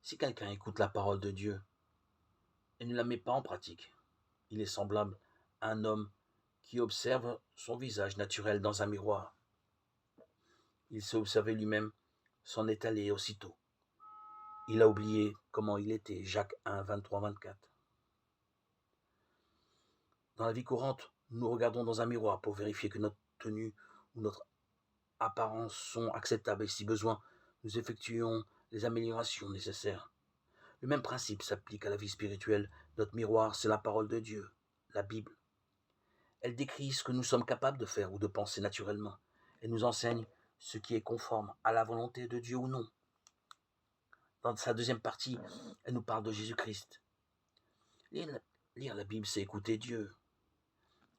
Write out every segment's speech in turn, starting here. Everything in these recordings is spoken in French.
Si quelqu'un écoute la parole de Dieu et ne la met pas en pratique, il est semblable à un homme qui observe son visage naturel dans un miroir. Il s'est observé lui-même, s'en est allé aussitôt. Il a oublié comment il était. Jacques 1, 23, 24. Dans la vie courante, nous regardons dans un miroir pour vérifier que notre tenue ou notre apparence sont acceptables et si besoin, nous effectuons les améliorations nécessaires. Le même principe s'applique à la vie spirituelle. Notre miroir, c'est la parole de Dieu, la Bible. Elle décrit ce que nous sommes capables de faire ou de penser naturellement. Elle nous enseigne ce qui est conforme à la volonté de Dieu ou non. Dans sa deuxième partie, elle nous parle de Jésus-Christ. Lire la Bible, c'est écouter Dieu.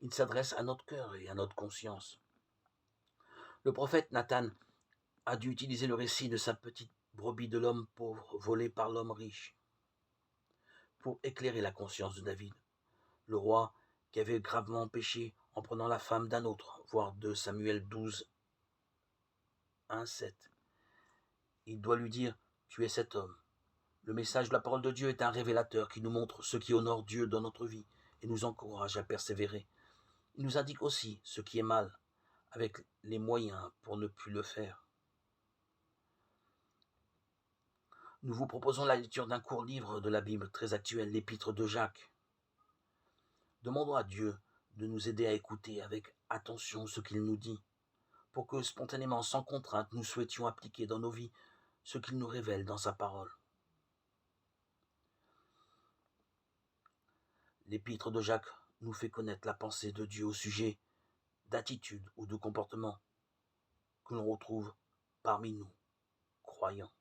Il s'adresse à notre cœur et à notre conscience. Le prophète Nathan a dû utiliser le récit de sa petite brebis de l'homme pauvre volée par l'homme riche pour éclairer la conscience de David, le roi qui avait gravement péché en prenant la femme d'un autre, voir 2 Samuel 12, 1, 7. Il doit lui dire « Tu es cet homme ». Le message de la parole de Dieu est un révélateur qui nous montre ce qui honore Dieu dans notre vie et nous encourage à persévérer. Il nous indique aussi ce qui est mal, avec les moyens pour ne plus le faire. Nous vous proposons la lecture d'un court livre de la Bible très actuel, l'Épître de Jacques. Demandons à Dieu de nous aider à écouter avec attention ce qu'il nous dit, pour que spontanément, sans contrainte, nous souhaitions appliquer dans nos vies ce qu'il nous révèle dans sa parole. L'Épître de Jacques nous fait connaître la pensée de Dieu au sujet d'attitudes ou de comportements que l'on retrouve parmi nous, croyants.